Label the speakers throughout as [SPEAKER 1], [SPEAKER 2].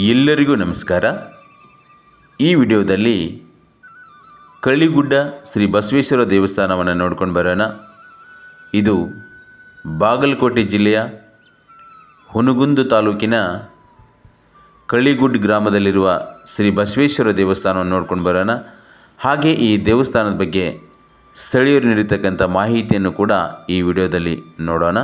[SPEAKER 1] ಎಲ್ಲರಿಗೂ ನಮಸ್ಕಾರ. ಈ ವಿಡಿಯೋದಲ್ಲಿ ಕಳ್ಳಿಗುಡ್ಡ ಶ್ರೀ ಬಸವೇಶ್ವರ ದೇವಸ್ಥಾನವನ್ನು ನೋಡ್ಕೊಂಡು ಬರೋಣ. ಇದು ಬಾಗಲಕೋಟೆ ಜಿಲ್ಲೆಯ ಹುನಗುಂದ ತಾಲೂಕಿನ ಕಳ್ಳಿಗುಡ್ಡ ಗ್ರಾಮದಲ್ಲಿರುವ ಶ್ರೀ ಬಸವೇಶ್ವರ ದೇವಸ್ಥಾನವನ್ನು ನೋಡ್ಕೊಂಡು ಬರೋಣ. ಹಾಗೆ ಈ ದೇವಸ್ಥಾನದ ಬಗ್ಗೆ ಸ್ಥಳೀಯರು ನೀಡಿರ್ತಕ್ಕಂಥ ಮಾಹಿತಿಯನ್ನು ಕೂಡ ಈ ವಿಡಿಯೋದಲ್ಲಿ ನೋಡೋಣ.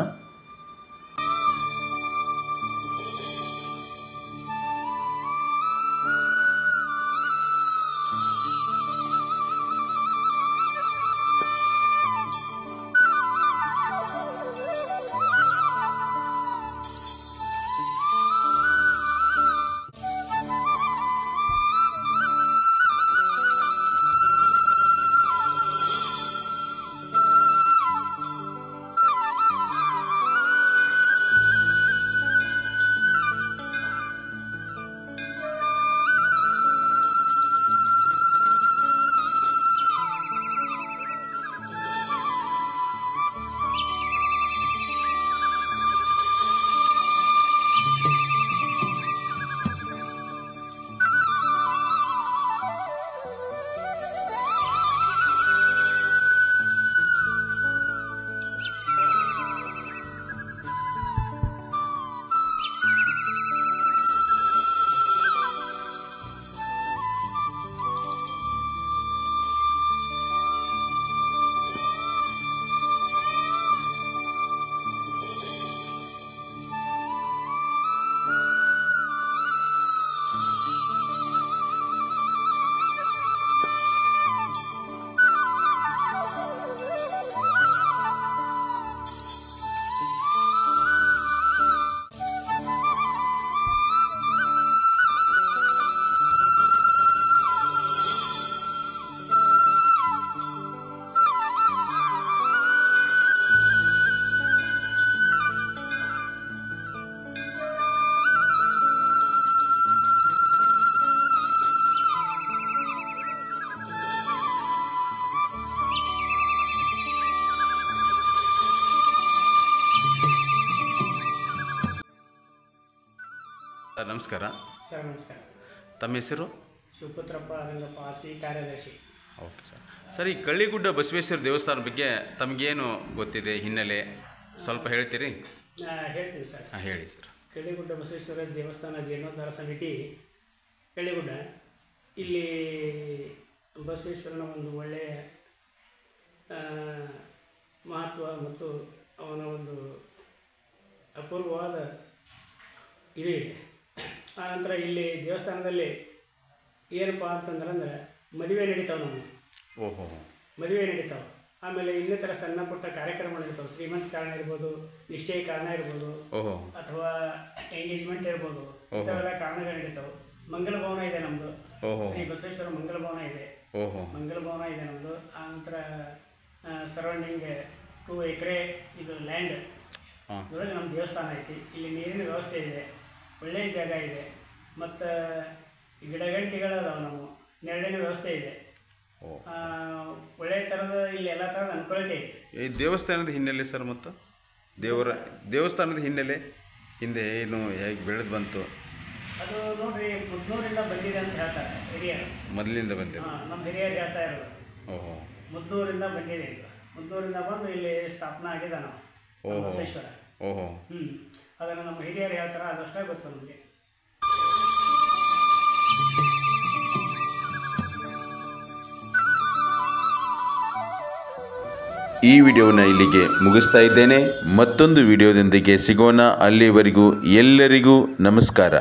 [SPEAKER 1] ನಮಸ್ಕಾರ
[SPEAKER 2] ಸರ್. ನಮಸ್ಕಾರ.
[SPEAKER 1] ತಮ್ಮ ಹೆಸರು?
[SPEAKER 2] ಶಿವಪುತ್ರಪ್ಪ ರಂಗಪ್ಪ, ಸಿ ಕಾರ್ಯದರ್ಶಿ.
[SPEAKER 1] Okay sir. ಸರ್, ಈ ಕಳ್ಳಿಗುಡ್ಡ ಬಸವೇಶ್ವರ ದೇವಸ್ಥಾನ ಬಗ್ಗೆ ತಮಗೇನು ಗೊತ್ತಿದೆ, ಹಿನ್ನೆಲೆ ಸ್ವಲ್ಪ ಹೇಳ್ತೀರಿ?
[SPEAKER 2] ಹೇಳ್ತೀನಿ ಸರ್.
[SPEAKER 1] ಹೇಳಿ ಸರ್.
[SPEAKER 2] ಕಳ್ಳಿಗುಡ್ಡ ಬಸವೇಶ್ವರ ದೇವಸ್ಥಾನ ಜೀರ್ಣೋದ್ಧಾರ ಸಮಿತಿ ಕಳ್ಳಿಗುಡ್ಡ, ಇಲ್ಲಿ ಬಸವೇಶ್ವರನ ಒಂದು ಒಳ್ಳೆಯ ಮಹತ್ವ ಮತ್ತು ಅವನ ಒಂದು ಅಪೂರ್ವವಾದ ಇದು ಇದೆ. ಆನಂತರ ಇಲ್ಲಿ ದೇವಸ್ಥಾನದಲ್ಲಿ ಏನಪ್ಪ ಅಂತಂದ್ರೆ ಮದುವೆ ನಡೀತಾವೆ. ನಮ್ಮ ಮದುವೆ ನಡೀತಾವೆ. ಆಮೇಲೆ ಇನ್ನಿತರ ಸಣ್ಣ ಪುಟ್ಟ ಕಾರ್ಯಕ್ರಮಗಳು ನಡೀತಾವೆ. ಶ್ರೀಮಂತ ಕಾರಣ ಇರ್ಬೋದು, ನಿಶ್ಚಯ ಕಾರಣ ಇರ್ಬೋದು, ಅಥವಾ ಎಂಗೇಜ್ಮೆಂಟ್ ಇರ್ಬೋದು, ಇಂಥವೆಲ್ಲ ಕಾರಣಗಳು ನಡೀತಾವೆ. ಮಂಗಲ ಭವನ ಇದೆ ನಮ್ಮದು, ಶ್ರೀ ಬಸವೇಶ್ವರ ಮಂಗಲ ಭವನ ಇದೆ. ಮಂಗಲ ಭವನ ಇದೆ ನಮ್ಮದು. ಆನಂತರ ಸರೌಂಡಿಂಗ್ 2 ಎಕರೆ ಇದು ಲ್ಯಾಂಡ್ ಒಳಗೆ ನಮ್ಮ ದೇವಸ್ಥಾನ ಐತಿ. ಇಲ್ಲಿ ನೀರಿನ ವ್ಯವಸ್ಥೆ ಇದೆ, ಒಳ್ಳೆಯ ಜಾಗ ಇದೆ, ಮತ್ತು ಗಿಡಗಂಟಿಗಳು ಅದಾವೆ. ನಾವು ನೆರಳಿನ ವ್ಯವಸ್ಥೆ ಇದೆ, ಒಳ್ಳೆಯ ಥರದ ಇಲ್ಲಿ ಎಲ್ಲ ಥರದ ಅನುಕೂಲತೆ ಇದೆ.
[SPEAKER 1] ಈ ದೇವಸ್ಥಾನದ ಹಿನ್ನೆಲೆ ಸರ್, ಮತ್ತು ದೇವಸ್ಥಾನದ ಹಿನ್ನೆಲೆ ಹಿಂದೆ ಏನು ಹೇಗೆ ಬೆಳೆದು ಬಂತು?
[SPEAKER 2] ಅದು ನೋಡ್ರಿ, ಮುದ್ನೂರಿಂದ ಬಂದಿದೆ ಅಂತ ಹೇಳ್ತಾರೆ ಹಿರಿಯರು.
[SPEAKER 1] ಮೊದಲಿಂದ ಬಂದಿದೆ?
[SPEAKER 2] ನಮ್ಮ ಹಿರಿಯರು ಹೇಳ್ತಾ ಇರೋದು ಮುದ್ನೂರಿಂದ ಬಂದಿದೆ. ಈಗ ಮುದ್ನೂರಿಂದ ಬಂದು ಇಲ್ಲಿ ಸ್ಥಾಪನಾ ಆಗಿದೆ ನಾವು ಬಸವೇಶ್ವರ. ಅದನ್ನು ನಮ್ಮ ಹಿರಿಯರು ಹೇಳ್ತಾರೆ, ಅದಷ್ಟೇ ಗೊತ್ತು ನಮಗೆ.
[SPEAKER 1] ಈ ವಿಡಿಯೋನ ಇಲ್ಲಿಗೆ ಮುಗಿಸ್ತಾ ಇದ್ದೇನೆ. ಮತ್ತೊಂದು ವಿಡಿಯೋದೊಂದಿಗೆ ಸಿಗೋಣ. ಅಲ್ಲಿವರೆಗೂ ಎಲ್ಲರಿಗೂ ನಮಸ್ಕಾರ.